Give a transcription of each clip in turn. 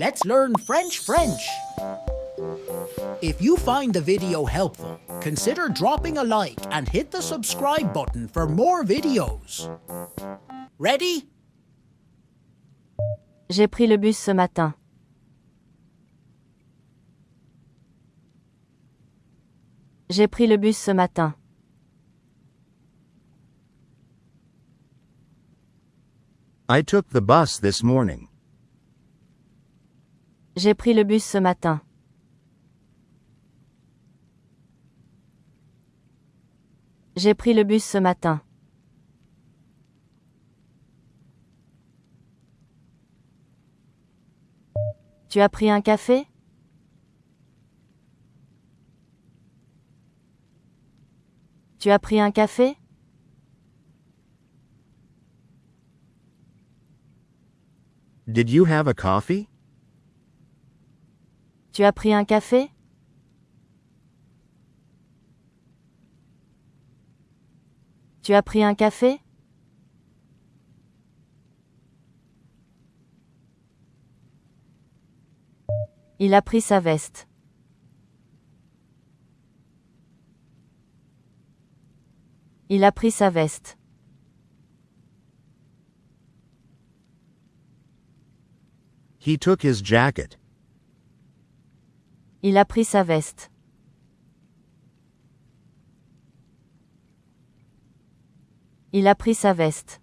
Let's learn French. If you find the video helpful, consider dropping a like and hit the subscribe button for more videos. Ready? J'ai pris le bus ce matin. J'ai pris le bus ce matin. I took the bus this morning. J'ai pris le bus ce matin. J'ai pris le bus ce matin. Tu as pris un café? Tu as pris un café? Did you have a coffee? Tu as pris un café? Tu as pris un café? Il a pris sa veste. Il a pris sa veste. He took his jacket. Il a pris sa veste. Il a pris sa veste.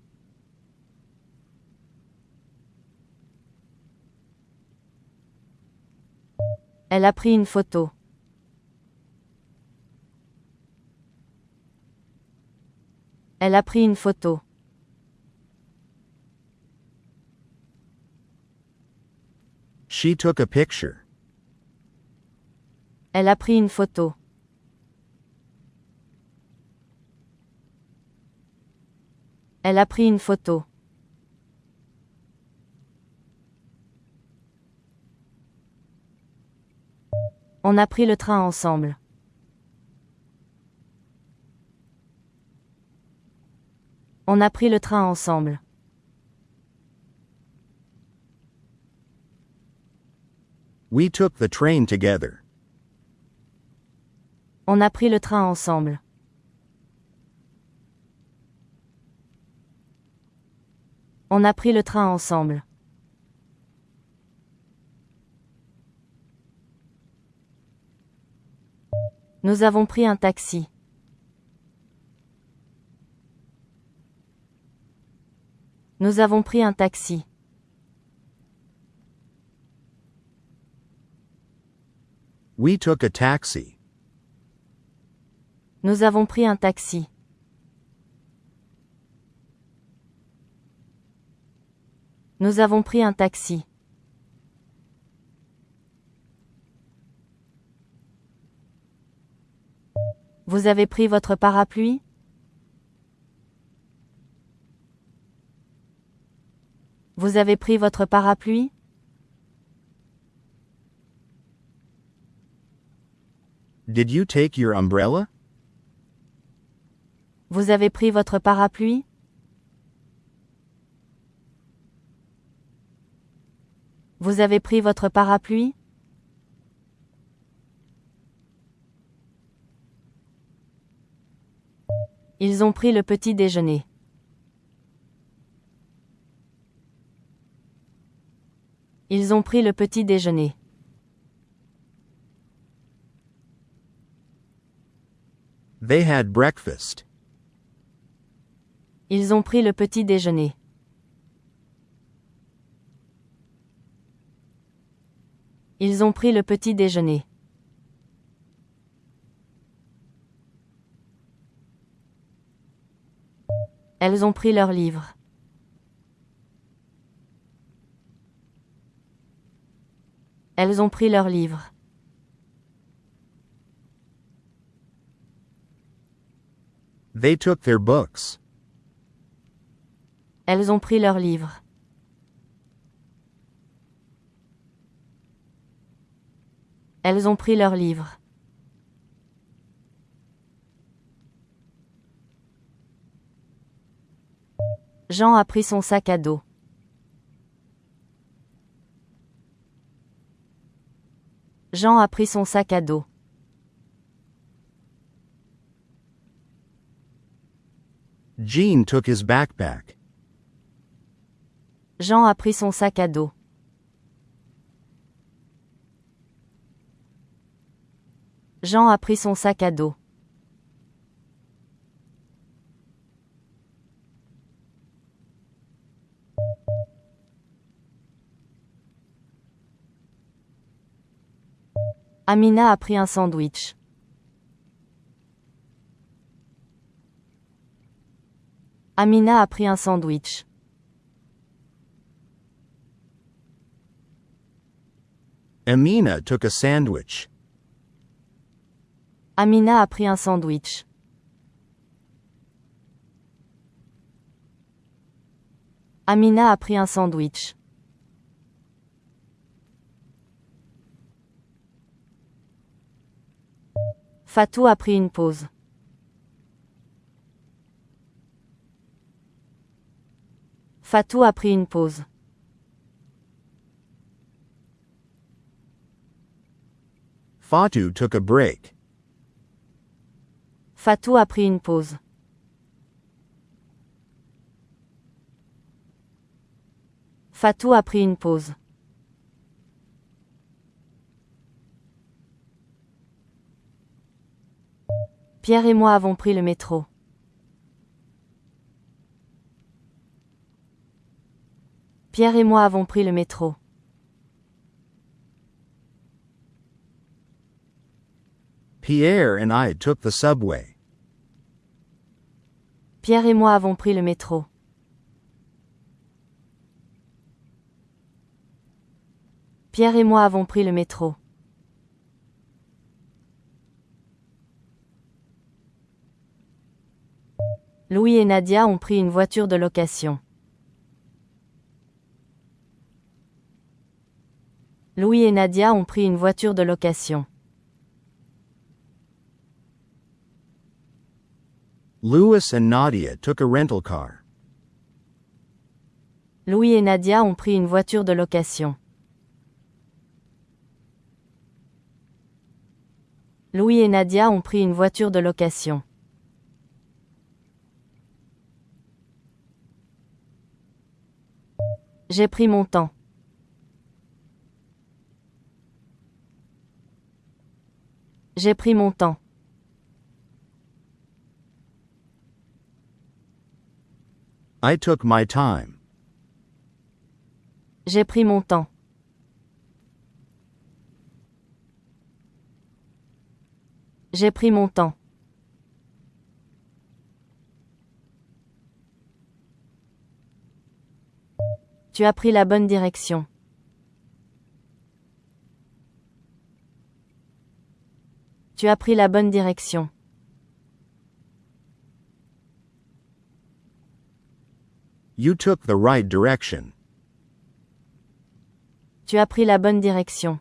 Elle a pris une photo. Elle a pris une photo. She took a picture. Elle a pris une photo. Elle a pris une photo. On a pris le train ensemble. On a pris le train ensemble. We took the train together. On a pris le train ensemble. On a pris le train ensemble. Nous avons pris un taxi. Nous avons pris un taxi. We took a taxi. Nous avons pris un taxi. Nous avons pris un taxi. Vous avez pris votre parapluie? Vous avez pris votre parapluie? Did you take your umbrella? Vous avez pris votre parapluie? Vous avez pris votre parapluie? Ils ont pris le petit déjeuner. Ils ont pris le petit déjeuner. They had breakfast. Ils ont pris le petit déjeuner. Ils ont pris le petit déjeuner. Elles ont pris leur livre. Elles ont pris leur livre. They took their books. Elles ont pris leur livre. Elles ont pris leur livre. Jean a pris son sac à dos. Jean a pris son sac à dos. Jean took his backpack. Jean a pris son sac à dos. Jean a pris son sac à dos. Amina a pris un sandwich. Amina a pris un sandwich. Amina took a sandwich. Amina a pris un sandwich. Amina a pris un sandwich. Fatou a pris une pause. Fatou a pris une pause. Fatou took a break. Fatou a pris une pause. Fatou a pris une pause. Pierre et moi avons pris le métro. Pierre et moi avons pris le métro. Pierre and I took the subway. Pierre et moi avons pris le métro. Pierre et moi avons pris le métro. Louis et Nadia ont pris une voiture de location. Louis et Nadia ont pris une voiture de location. Louis and Nadia took a rental car. Louis et Nadia ont pris une voiture de location. Louis et Nadia ont pris une voiture de location. J'ai pris mon temps. J'ai pris mon temps. I took my time. J'ai pris mon temps. J'ai pris mon temps. Tu as pris la bonne direction. Tu as pris la bonne direction. You took the right direction. Tu as pris la bonne direction.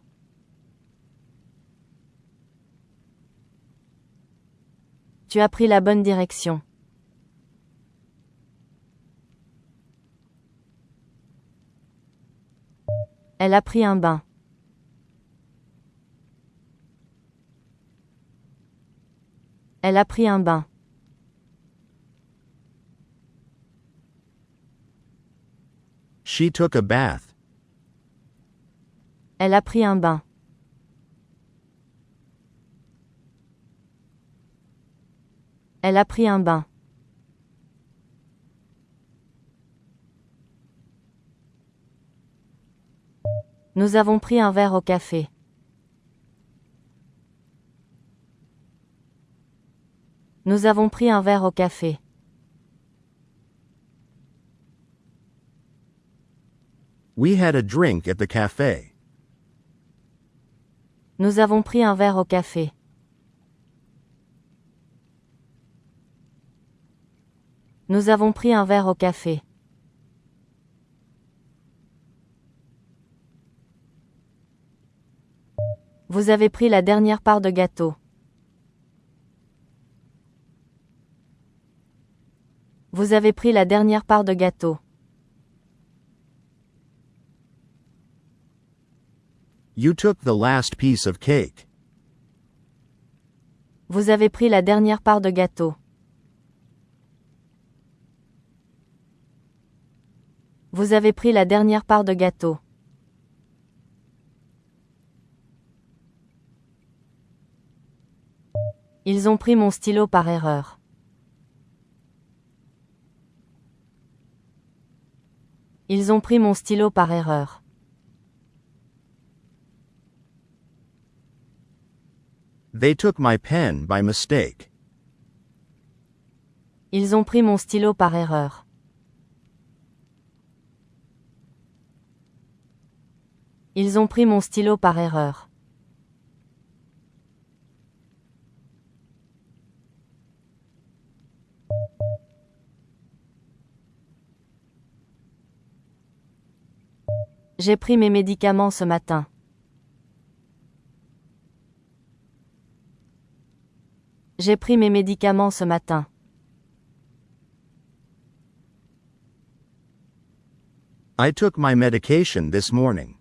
Tu as pris la bonne direction. Elle a pris un bain. Elle a pris un bain. She took a bath. Elle a pris un bain. Elle a pris un bain. Nous avons pris un verre au café. Nous avons pris un verre au café. We had a drink at the cafe. Nous avons pris un verre au café. Nous avons pris un verre au café. Vous avez pris la dernière part de gâteau. Vous avez pris la dernière part de gâteau. You took the last piece of cake. Vous avez pris la dernière part de gâteau. Vous avez pris la dernière part de gâteau. Ils ont pris mon stylo par erreur. Ils ont pris mon stylo par erreur. They took my pen by mistake. Ils ont pris mon stylo par erreur. Ils ont pris mon stylo par erreur. J'ai pris mes médicaments ce matin. J'ai pris mes médicaments ce matin. I took my medication this morning.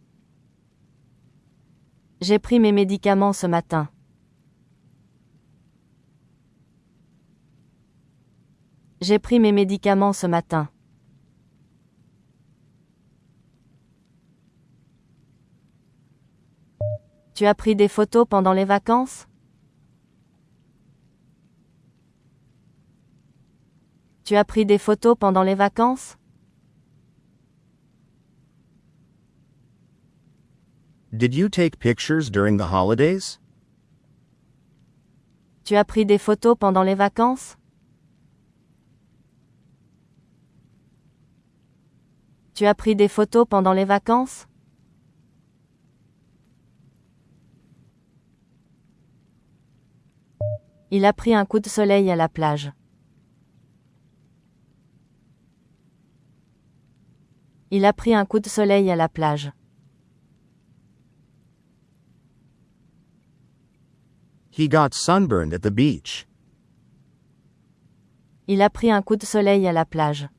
J'ai pris mes médicaments ce matin. J'ai pris mes médicaments ce matin. Tu as pris des photos pendant les vacances? Tu as pris des photos pendant les vacances? Did you take pictures during the holidays? Tu as pris des photos pendant les vacances? Tu as pris des photos pendant les vacances? Il a pris un coup de soleil à la plage. Il a pris un coup de soleil à la plage. He got sunburned at the beach. Il a pris un coup de soleil à la plage.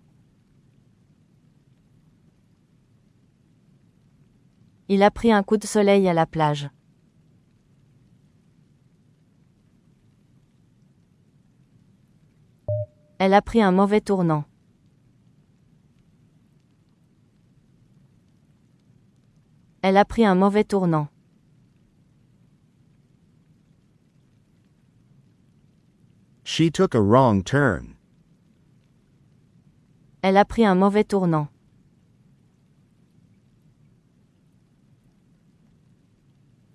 Il a pris un coup de soleil à la plage. Elle a pris un mauvais tournant. Elle a pris un mauvais tournant. She took a wrong turn. Elle a pris un mauvais tournant.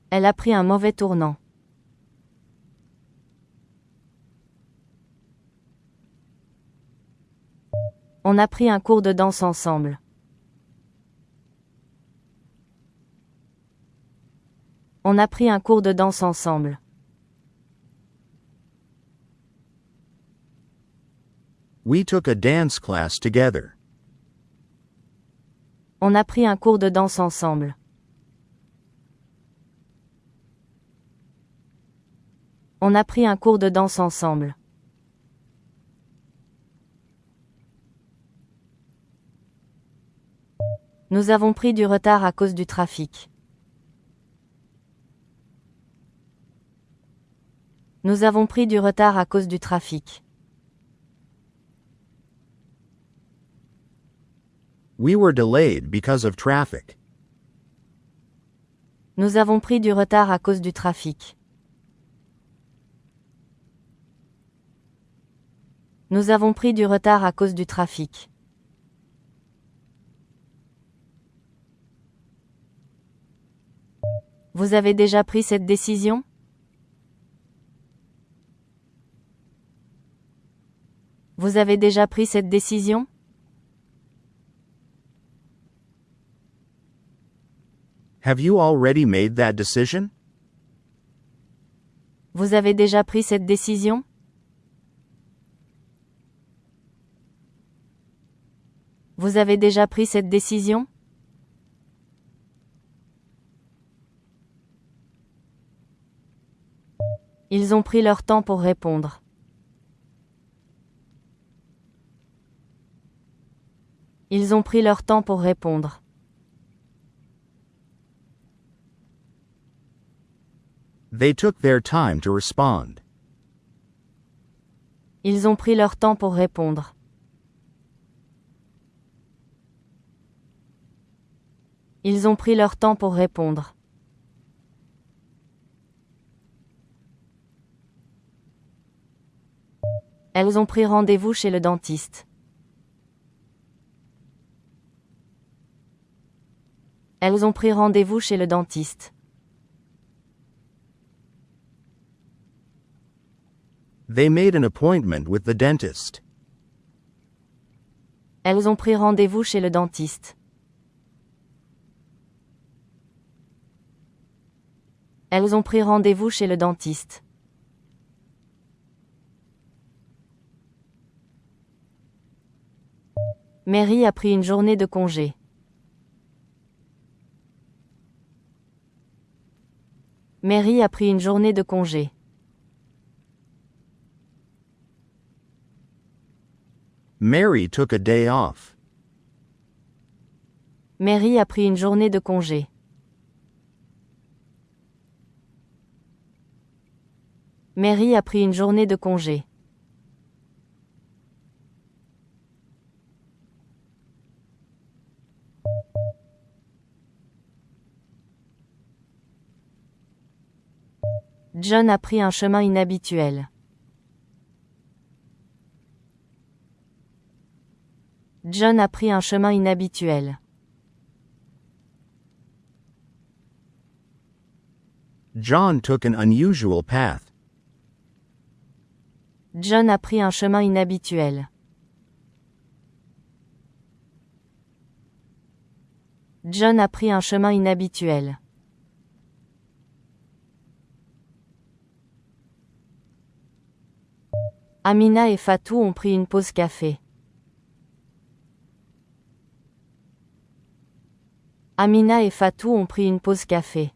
Elle a pris un mauvais tournant. On a pris un cours de danse ensemble. On a pris un cours de danse ensemble. We took a dance class together. On a pris un cours de danse ensemble. On a pris un cours de danse ensemble. Nous avons pris du retard à cause du trafic. Nous avons pris du retard à cause du trafic. We were delayed because of traffic. Nous avons pris du retard à cause du trafic. Nous avons pris du retard à cause du trafic. Vous avez déjà pris cette décision? Vous avez déjà pris cette décision? Have you already made that decision? Vous avez déjà pris cette décision? Vous avez déjà pris cette décision? Ils ont pris leur temps pour répondre. Ils ont pris leur temps pour répondre. They took their time to respond. Ils ont pris leur temps pour répondre. Ils ont pris leur temps pour répondre. Elles ont pris rendez-vous chez le dentiste. Elles ont pris rendez-vous chez le dentiste. They made an appointment with the dentist. Elles ont pris rendez-vous chez le dentiste. Elles ont pris rendez-vous chez le dentiste. Mary a pris une journée de congé. Mary a pris une journée de congé. Mary took a day off. Mary a pris une journée de congé. Mary a pris une journée de congé. John a pris un chemin inhabituel. John a pris un chemin inhabituel. John took an unusual path. John a pris un chemin inhabituel. John a pris un chemin inhabituel. Amina et Fatou ont pris une pause café. Amina et Fatou ont pris une pause café.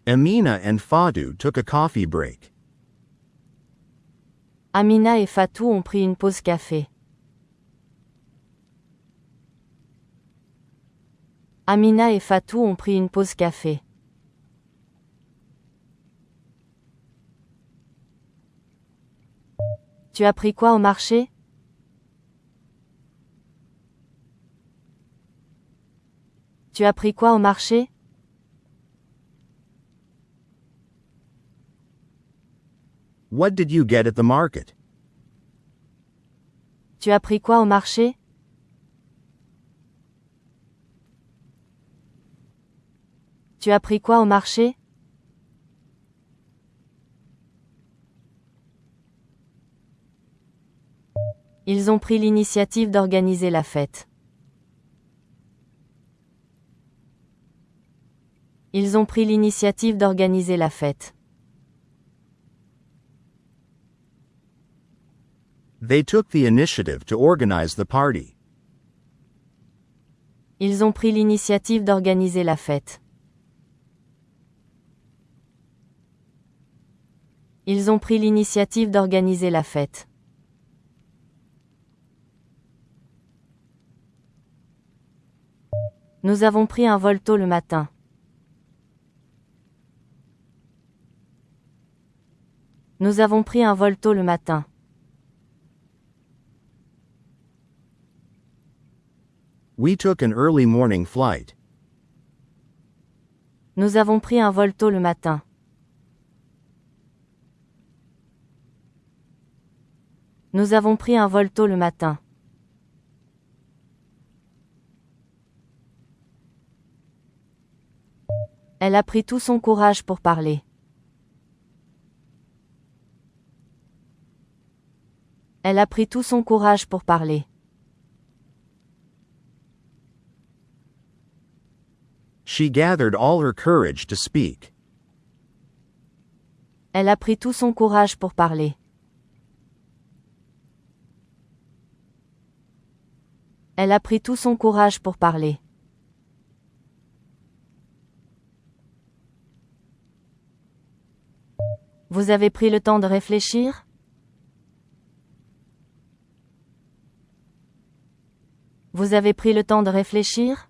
Amina and Fatu took a coffee break. Amina et Fatou ont pris une pause café. Amina et Fatou ont pris une pause café. Tu as pris quoi au marché? Tu as pris quoi au marché? What did you get at the market? Tu as pris quoi au marché? Tu as pris quoi au marché? Ils ont pris l'initiative d'organiser la fête. Ils ont pris l'initiative d'organiser la fête. They took the initiative to organize the party. Ils ont pris l'initiative d'organiser la fête. Ils ont pris l'initiative d'organiser la fête. Nous avons pris un vol tôt le matin. Nous avons pris un vol tôt le matin. We took an early morning flight. Nous avons pris un vol tôt le matin. Nous avons pris un vol tôt le matin. Elle a pris tout son courage pour parler. Elle a pris tout son courage pour parler. She gathered all her courage to speak. Elle a pris tout son courage pour parler. Elle a pris tout son courage pour parler. Vous avez pris le temps de réfléchir? Vous avez pris le temps de réfléchir?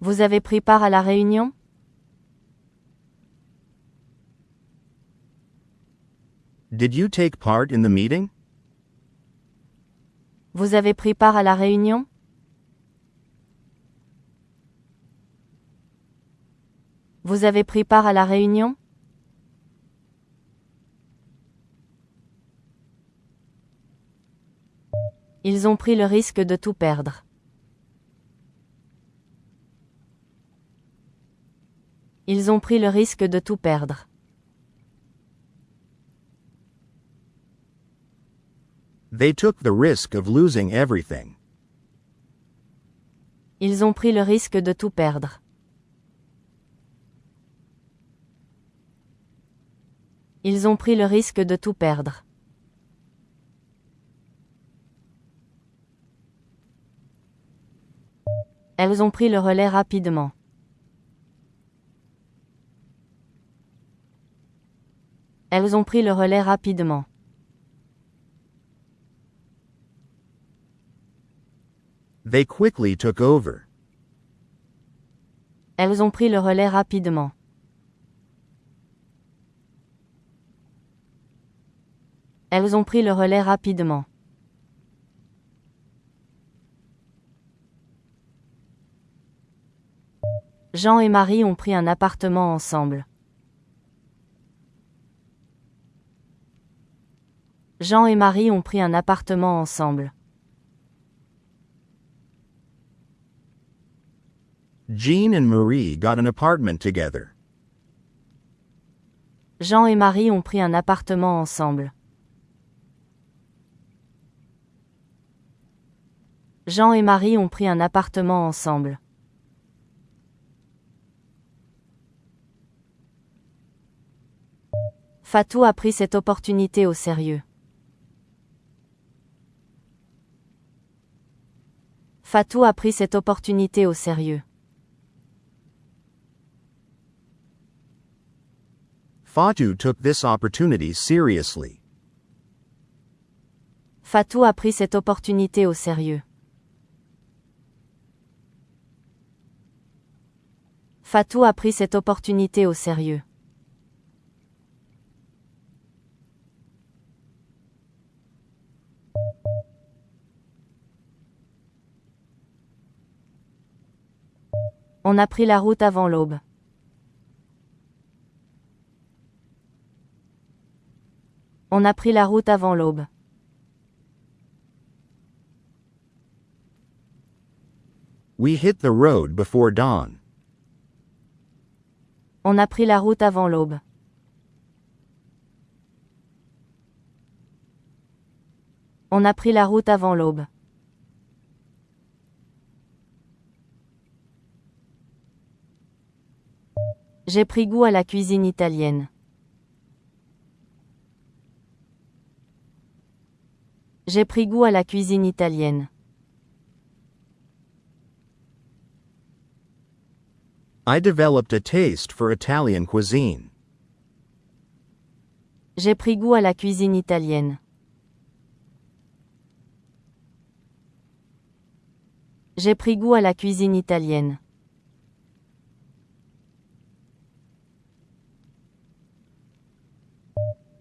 Vous avez pris part à la réunion? Did you take part in the meeting? Vous avez pris part à la réunion? Vous avez pris part à la réunion? Ils ont pris le risque de tout perdre. Ils ont pris le risque de tout perdre. They took the risk of losing everything. Ils ont pris le risque de tout perdre. Ils ont pris le risque de tout perdre. Elles ont pris le relais rapidement. Elles ont pris le relais rapidement. They quickly took over. Elles ont pris le relais rapidement. Elles ont pris le relais rapidement. Jean et Marie ont pris un appartement ensemble. Jean et Marie ont pris un appartement ensemble. Jean and Marie got an apartment together. Jean et Marie ont pris un appartement ensemble. Jean et Marie ont pris un appartement ensemble. Fatou a pris cette opportunité au sérieux. Fatou a pris cette opportunité au sérieux. Fatou took this opportunity seriously. Fatou a pris cette opportunité au sérieux. Fatou a pris cette opportunité au sérieux. On a pris la route avant l'aube. On a pris la route avant l'aube. We hit the road before dawn. On a pris la route avant l'aube. On a pris la route avant l'aube. J'ai pris goût à la cuisine italienne. J'ai pris goût à la cuisine italienne. I developed a taste for Italian cuisine. J'ai pris goût à la cuisine italienne. J'ai pris goût à la cuisine italienne.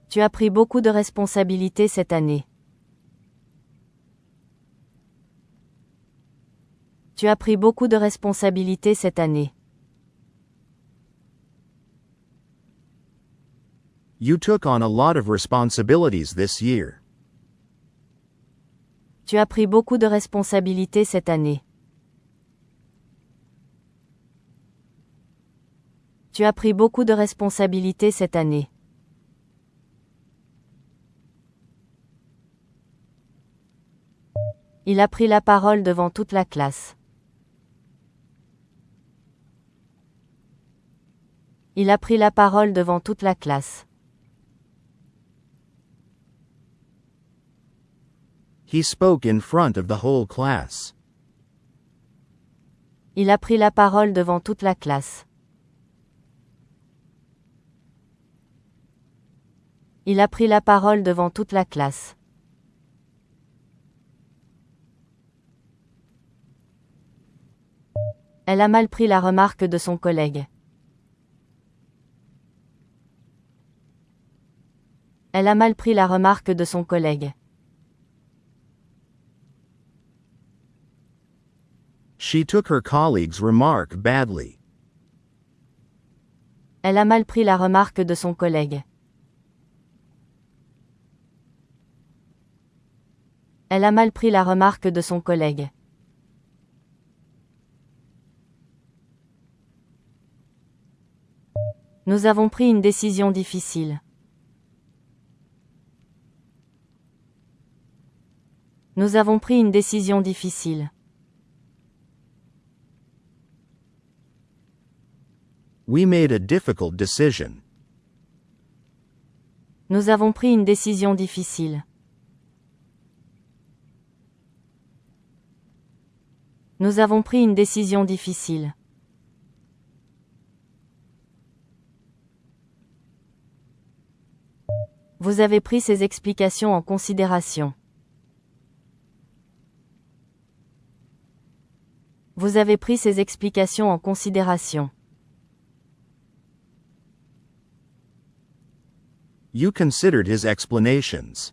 Tu as pris beaucoup de responsabilités cette année. Tu as pris beaucoup de responsabilités cette année. You took on a lot of responsibilities this year. Tu as pris beaucoup de responsabilités cette année. Tu as pris beaucoup de responsabilités cette année. Il a pris la parole devant toute la classe. Il a pris la parole devant toute la classe. He spoke in front of the whole class. Il a pris la parole devant toute la classe. Il a pris la parole devant toute la classe. Elle a mal pris la remarque de son collègue. Elle a mal pris la remarque de son collègue. She took her colleague's remark badly. Elle a mal pris la remarque de son collègue. Elle a mal pris la remarque de son collègue. Nous avons pris une décision difficile. Nous avons pris une décision difficile. We made a difficult decision. Nous avons pris une décision difficile. Nous avons pris une décision difficile. Vous avez pris ces explications en considération. Vous avez pris ces explications en considération. You considered his explanations.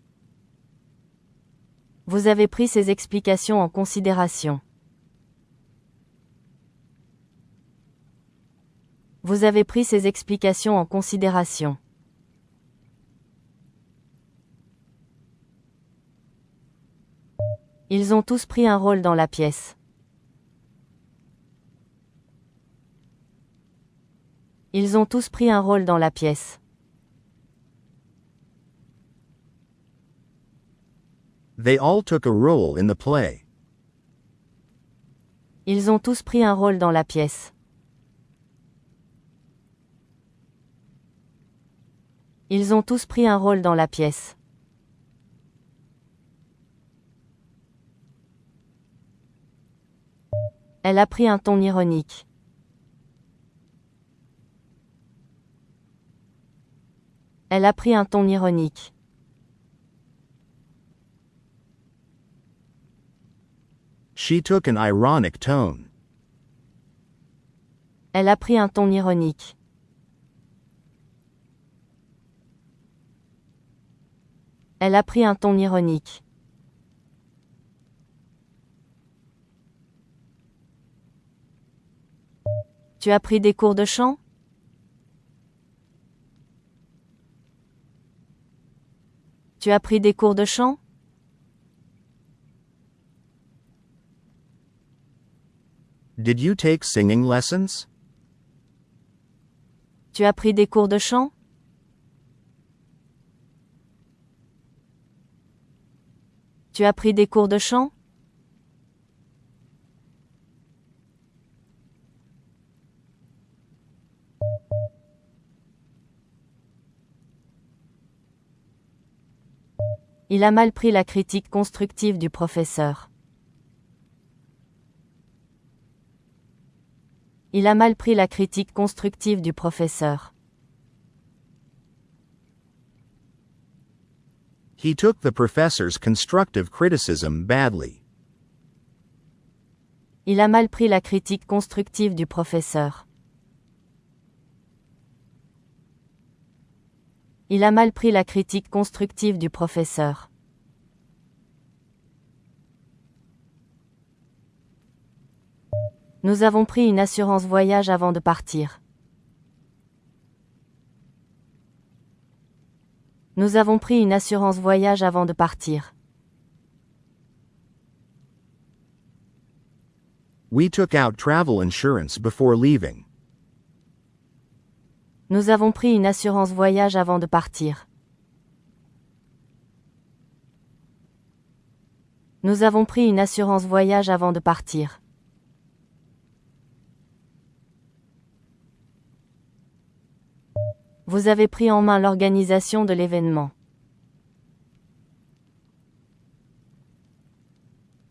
Vous avez pris ces explications en considération. Vous avez pris ces explications en considération. Ils ont tous pris un rôle dans la pièce. Ils ont tous pris un rôle dans la pièce. They all took a role in the play. Ils ont tous pris un rôle dans la pièce. Ils ont tous pris un rôle dans la pièce. Elle a pris un ton ironique. Elle a pris un ton ironique. She took an ironic tone. Elle a pris un ton ironique. Elle a pris un ton ironique. Tu as pris des cours de chant? Tu as pris des cours de chant? Did you take singing lessons? Tu as pris des cours de chant? Tu as pris des cours de chant? Il a mal pris la critique constructive du professeur. Il a mal pris la critique constructive du professeur. He took the professor's constructive criticism badly. Il a mal pris la critique constructive du professeur. Il a mal pris la critique constructive du professeur. Nous avons pris une assurance voyage avant de partir. Nous avons pris une assurance voyage avant de partir. We took out travel insurance before leaving. Nous avons pris une assurance voyage avant de partir. Nous avons pris une assurance voyage avant de partir. Vous avez pris en main l'organisation de l'événement.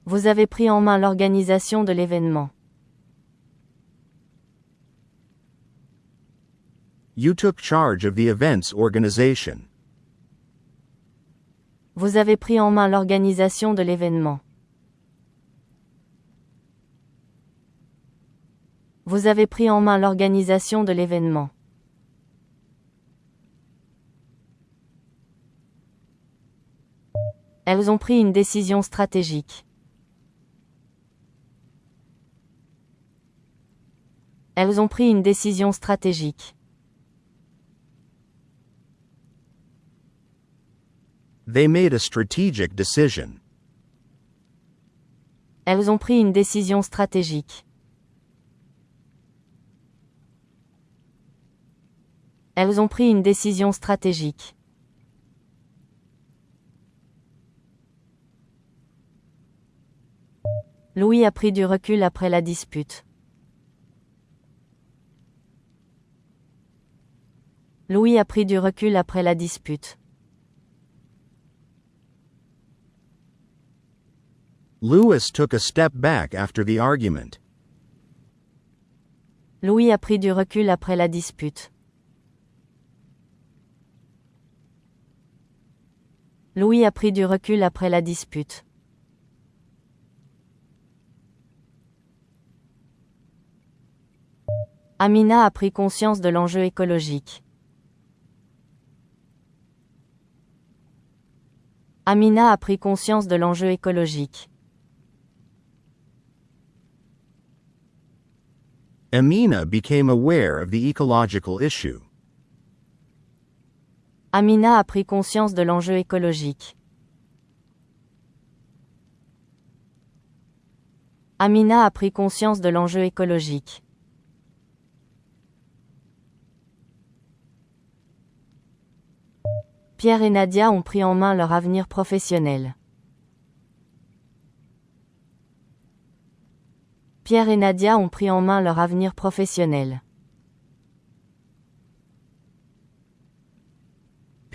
Vous avez pris en main l'organisation de l'événement. You took charge of the event's organization. Vous avez pris en main l'organisation de l'événement. Vous avez pris en main l'organisation de l'événement. Elles ont pris une décision stratégique. Elles ont pris une décision stratégique. They made a strategic decision. Elles ont pris une décision stratégique. Elles ont pris une décision stratégique. Louis a pris du recul après la dispute. Louis a pris du recul après la dispute. Louis took a step back after the argument. Louis a pris du recul après la dispute. Louis a pris du recul après la dispute. Amina a pris conscience de l'enjeu écologique. Amina a pris conscience de l'enjeu écologique. Amina became aware of the ecological issue. Amina a pris conscience de l'enjeu écologique. Amina a pris conscience de l'enjeu écologique. Pierre et Nadia ont pris en main leur avenir professionnel. Pierre et Nadia ont pris en main leur avenir professionnel.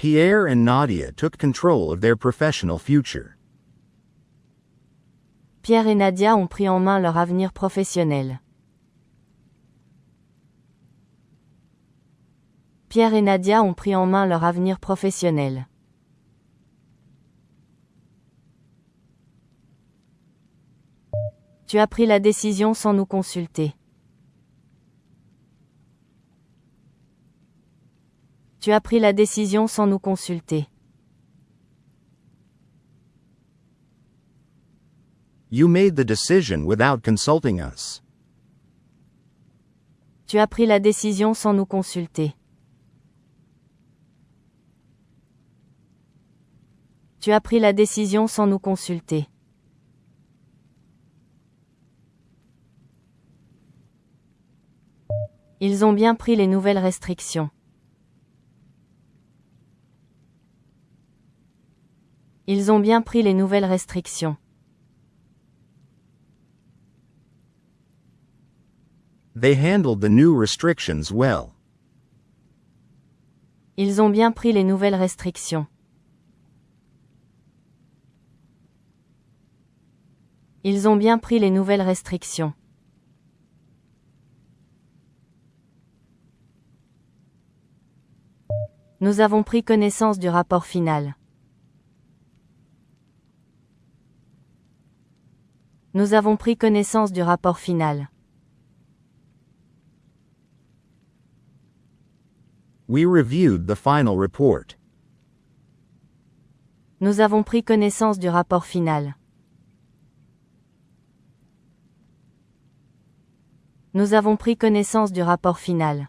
Pierre and Nadia took control of their professional future. Pierre et Nadia ont pris en main leur avenir professionnel. Pierre et Nadia ont pris en main leur avenir professionnel. Tu as pris la décision sans nous consulter. Tu as pris la décision sans nous consulter. You made the decision without consulting us. Tu as pris la décision sans nous consulter. Tu as pris la décision sans nous consulter. Ils ont bien pris les nouvelles restrictions. Ils ont bien pris les nouvelles restrictions. They handled the new restrictions well. Ils ont bien pris les nouvelles restrictions. Ils ont bien pris les nouvelles restrictions. Nous avons pris connaissance du rapport final. Nous avons pris connaissance du rapport final. We reviewed the final report. Nous avons pris connaissance du rapport final. Nous avons pris connaissance du rapport final.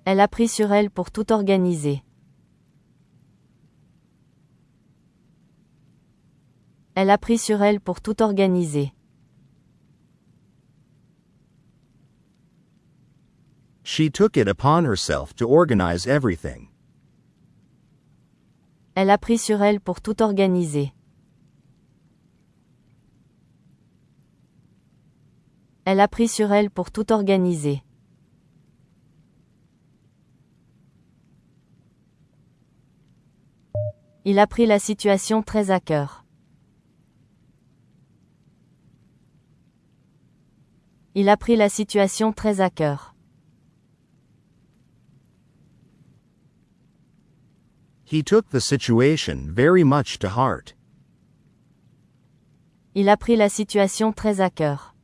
Elle a pris sur elle pour tout organiser. Elle a pris sur elle pour tout organiser. She took it upon herself to organize everything. Elle a pris sur elle pour tout organiser. Elle a pris sur elle pour tout organiser. Il a pris la situation très à cœur. Il a pris la situation très à cœur. He took the situation very much to heart. Il a pris la situation très à cœur.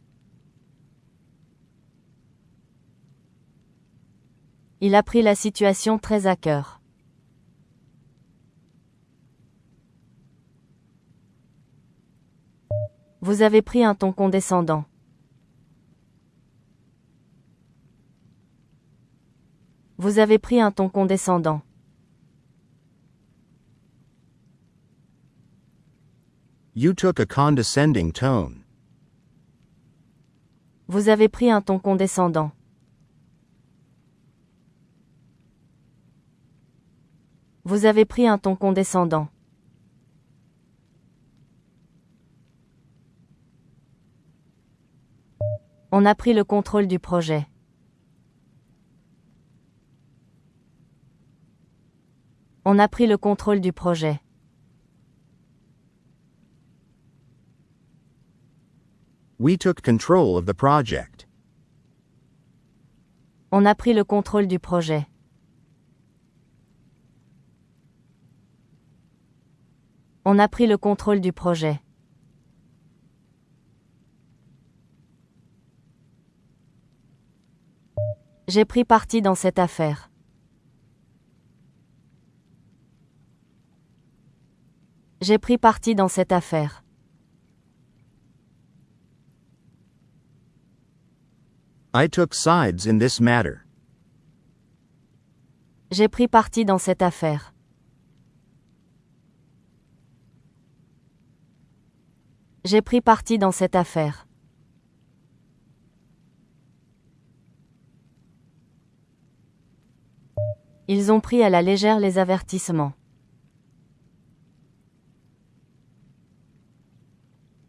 Il a pris la situation très à cœur. Vous avez pris un ton condescendant. Vous avez pris un ton condescendant. You took a condescending tone. Vous avez pris un ton condescendant. Vous avez pris un ton condescendant. On a pris le contrôle du projet. On a pris le contrôle du projet. We took control of the project. On a pris le contrôle du projet. On a pris le contrôle du projet. J'ai pris parti dans cette affaire. J'ai pris parti dans cette affaire. I took sides in this matter. J'ai pris parti dans cette affaire. J'ai pris parti dans cette affaire. Ils ont pris à la légère les avertissements.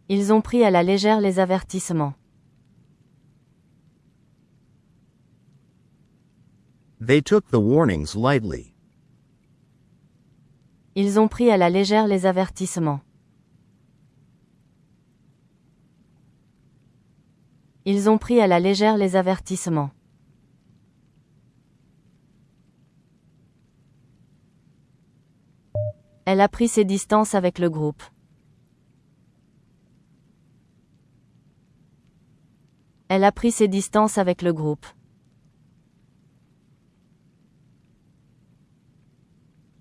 Ils ont pris à la légère les avertissements. They took the warnings lightly. Ils ont pris à la légère les avertissements. Ils ont pris à la légère les avertissements. Elle a pris ses distances avec le groupe. Elle a pris ses distances avec le groupe.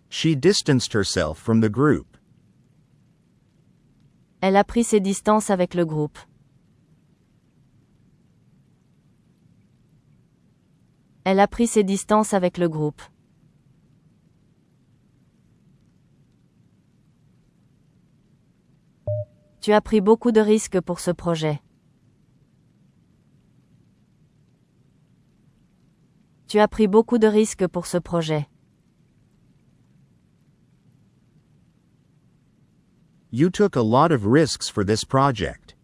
She distanced herself from the group. Elle a pris ses distances avec le groupe. Elle a pris ses distances avec le groupe. Tu as pris beaucoup de risques pour ce projet. Tu as pris beaucoup de risques pour ce projet. You took a lot of risks for this project.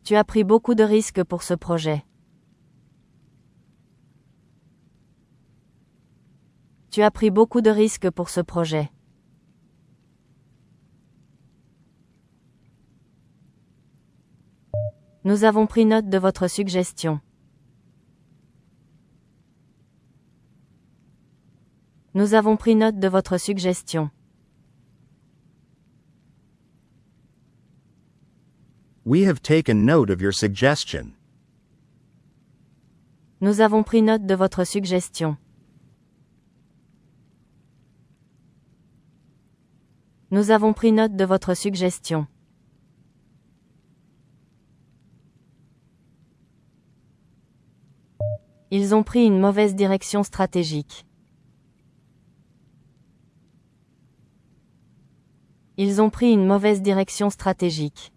Tu as pris beaucoup de risques pour ce projet. Tu as pris beaucoup de risques pour ce projet. Nous avons pris note de votre suggestion. Nous avons pris note de votre suggestion. We have taken note of your suggestion. Nous avons pris note de votre suggestion. Nous avons pris note de votre suggestion. Ils ont pris une mauvaise direction stratégique. Ils ont pris une mauvaise direction stratégique.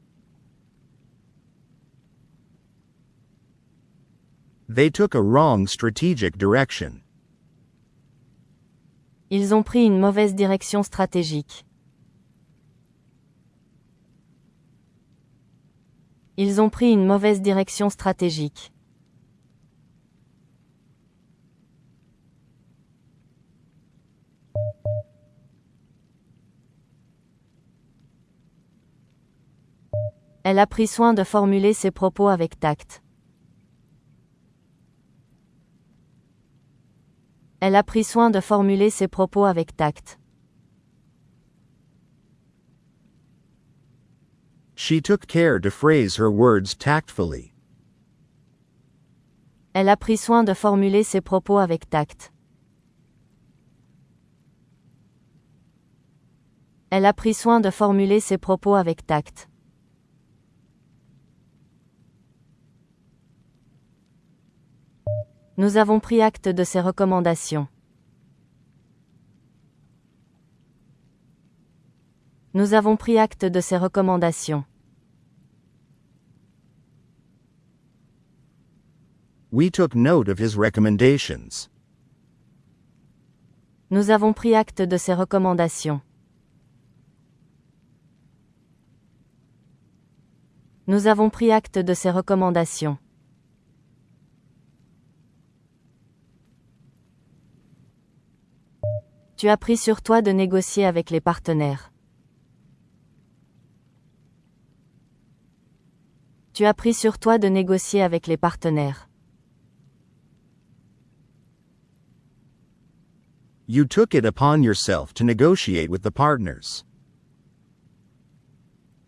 They took a wrong strategic direction. Ils ont pris une mauvaise direction stratégique. Ils ont pris une mauvaise direction stratégique. Elle a pris soin de formuler ses propos avec tact. Elle a pris soin de formuler ses propos avec tact. She took care to phrase her words tactfully. Elle a pris soin de formuler ses propos avec tact. Elle a pris soin de formuler ses propos avec tact. Nous avons pris acte de ces recommandations. Nous avons pris acte de ces recommandations. We took note of his recommendations. Nous avons pris acte de ces recommandations. Nous avons pris acte de ces recommandations. Tu as pris sur toi de négocier avec les partenaires. Tu as pris sur toi de négocier avec les partenaires. You took it upon yourself to negotiate with the partners.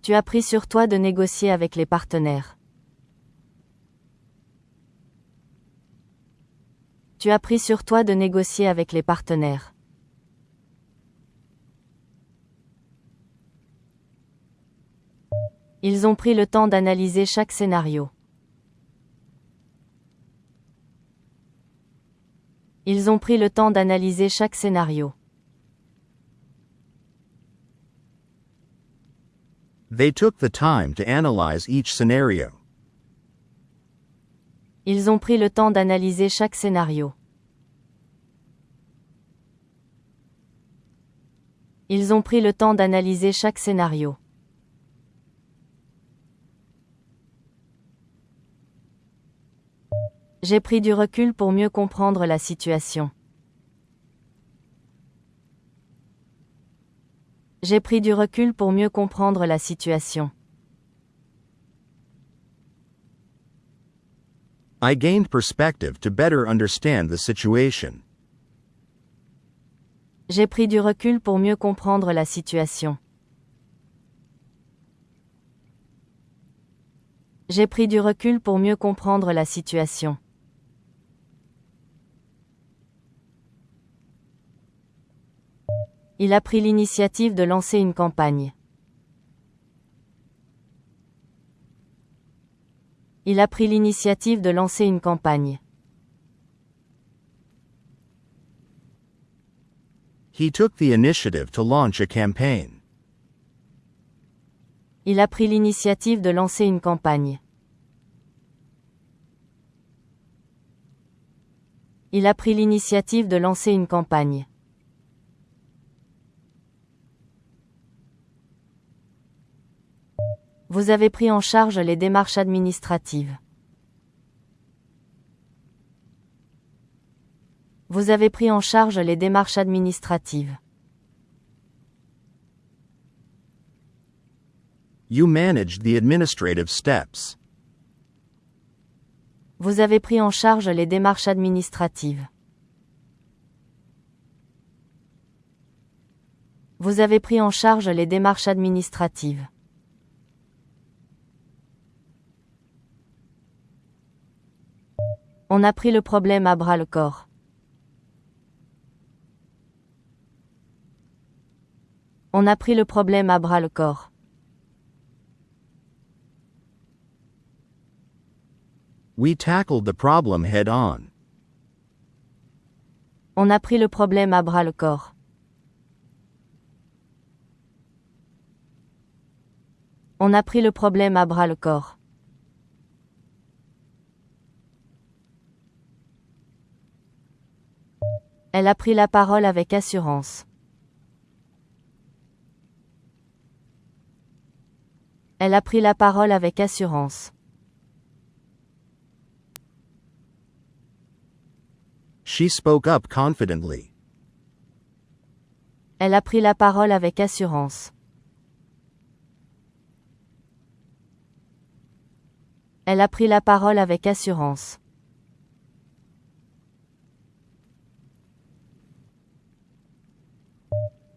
Tu as pris sur toi de négocier avec les partenaires. Tu as pris sur toi de négocier avec les partenaires. Ils ont pris le temps d'analyser chaque scénario. Ils ont pris le temps d'analyser chaque scénario. They took the time to analyze each scenario. Ils ont pris le temps d'analyser chaque scénario. Ils ont pris le temps d'analyser chaque scénario. J'ai pris du recul pour mieux comprendre la situation. J'ai pris du recul pour mieux comprendre la situation. I gained perspective to better understand the situation. J'ai pris du recul pour mieux comprendre la situation. J'ai pris du recul pour mieux comprendre la situation. Il a pris l'initiative de lancer une campagne. Il a pris l'initiative de lancer une campagne. He took the initiative to launch a campaign. Il a pris l'initiative de lancer une campagne. Il a pris l'initiative de lancer une campagne. Vous avez pris en charge les démarches administratives. Vous avez pris en charge les démarches administratives. You managed the administrative steps. Vous avez pris en charge les démarches administratives. Vous avez pris en charge les démarches administratives. On a pris le problème à bras le corps. On a pris le problème à bras le corps. We tackled the problem head on. On a pris le problème à bras le corps. On a pris le problème à bras le corps. Elle a pris la parole avec assurance. Elle a pris la parole avec assurance. She spoke up confidently. Elle a pris la parole avec assurance. Elle a pris la parole avec assurance.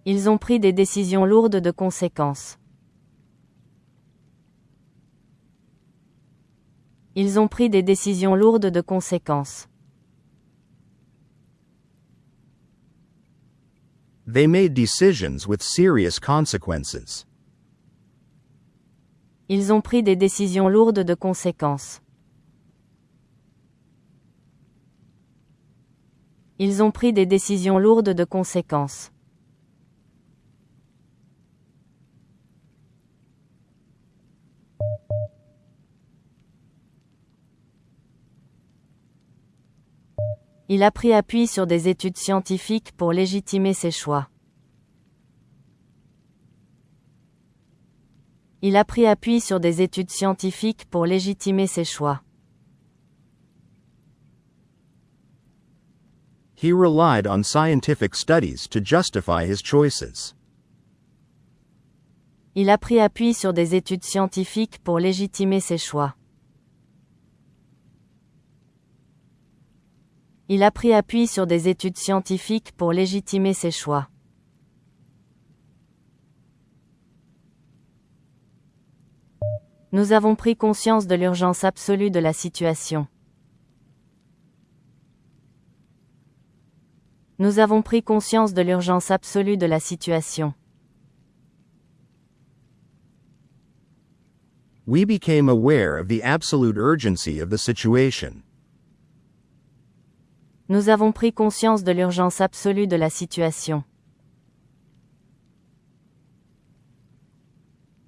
Ils ont pris des décisions lourdes de conséquences. Ils ont pris des décisions lourdes de conséquences. They made decisions with serious consequences. Ils ont pris des décisions lourdes de conséquences. Ils ont pris des décisions lourdes de conséquences. Il a pris appui sur des études scientifiques pour légitimer ses choix. Il a pris appui sur des études scientifiques pour légitimer ses choix. He relied on scientific studies to justify his choices. Il a pris appui sur des études scientifiques pour légitimer ses choix. Il a pris appui sur des études scientifiques pour légitimer ses choix. Nous avons pris conscience de l'urgence absolue de la situation. Nous avons pris conscience de l'urgence absolue de la situation. We became aware of the absolute urgency of the situation. Nous avons pris conscience de l'urgence absolue de la situation.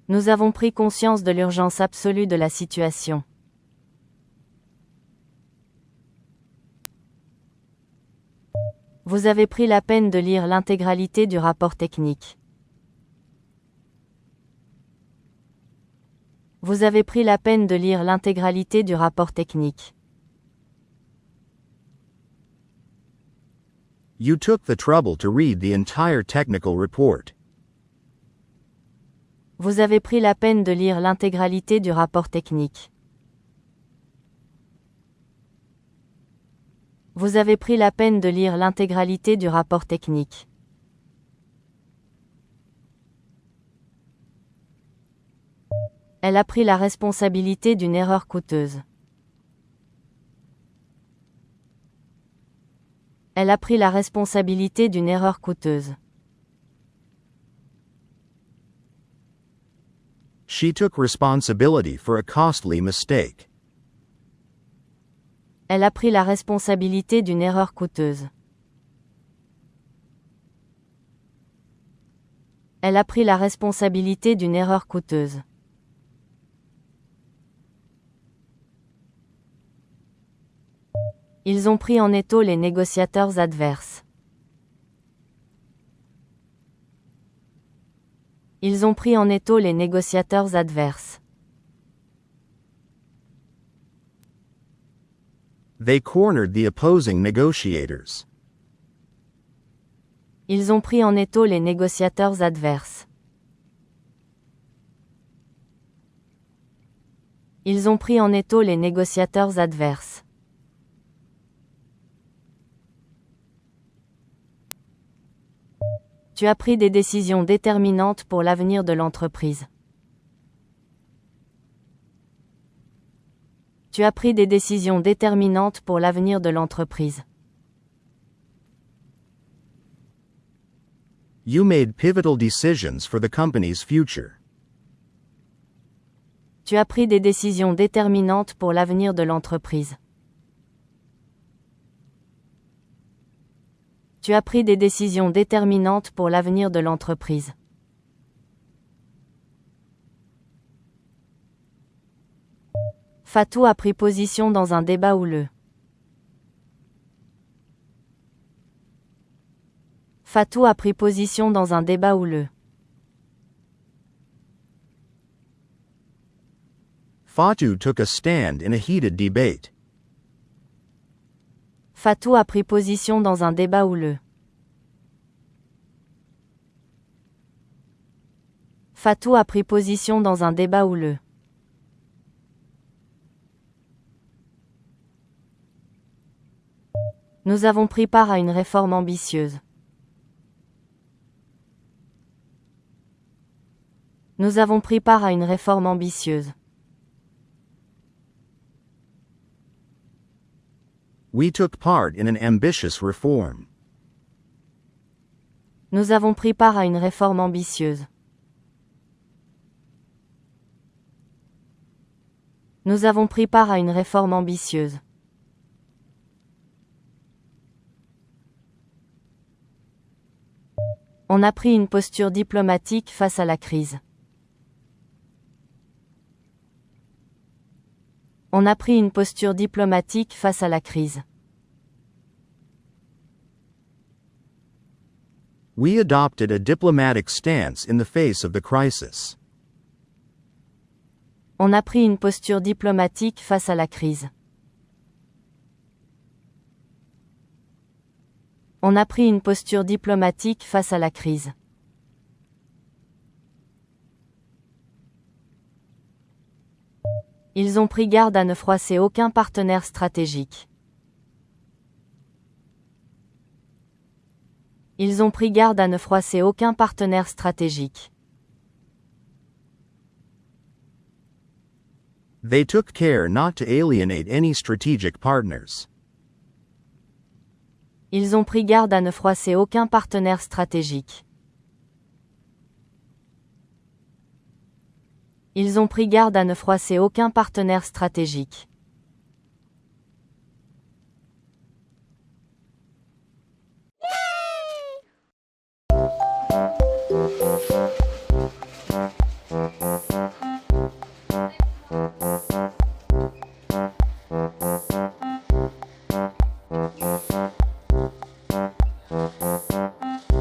Nous avons pris conscience de l'urgence absolue de la situation. Vous avez pris la peine de lire l'intégralité du rapport technique. Vous avez pris la peine de lire l'intégralité du rapport technique. You took the trouble to read the entire technical report. Vous avez pris la peine de lire l'intégralité du rapport technique. Vous avez pris la peine de lire l'intégralité du rapport technique. Elle a pris la responsabilité d'une erreur coûteuse. Elle a pris la responsabilité d'une erreur coûteuse. She took responsibility for a costly mistake. Elle a pris la responsabilité d'une erreur coûteuse. Elle a pris la responsabilité d'une erreur coûteuse. Ils ont pris en étau les négociateurs adverses. Ils ont pris en étau les négociateurs adverses. They cornered the opposing negotiators. Ils ont pris en étau les négociateurs adverses. Ils ont pris en étau les négociateurs adverses. Tu as pris des décisions déterminantes pour l'avenir de l'entreprise. Tu as pris des décisions déterminantes pour l'avenir de l'entreprise. You made pivotal decisions for the company's future. Tu as pris des décisions déterminantes pour l'avenir de l'entreprise. Tu as pris des décisions déterminantes pour l'avenir de l'entreprise. Fatou a pris position dans un débat houleux. Fatou a pris position dans un débat houleux. Fatou took a stand in a heated debate. Fatou a pris position dans un débat houleux. Fatou a pris position dans un débat houleux. Nous avons pris part à une réforme ambitieuse. Nous avons pris part à une réforme ambitieuse. We took part in an ambitious reform. Nous avons pris part à une réforme ambitieuse. Nous avons pris part à une réforme ambitieuse. On a pris une posture diplomatique face à la crise. On a pris une posture diplomatique face à la crise. We adopted a diplomatic stance in the face of the crisis. On a pris une posture diplomatique face à la crise. On a pris une posture diplomatique face à la crise. Ils ont pris garde à ne froisser aucun partenaire stratégique. Ils ont pris garde à ne froisser aucun partenaire stratégique. They took care not to alienate any strategic partners. Ils ont pris garde à ne froisser aucun partenaire stratégique. Ils ont pris garde à ne froisser aucun partenaire stratégique.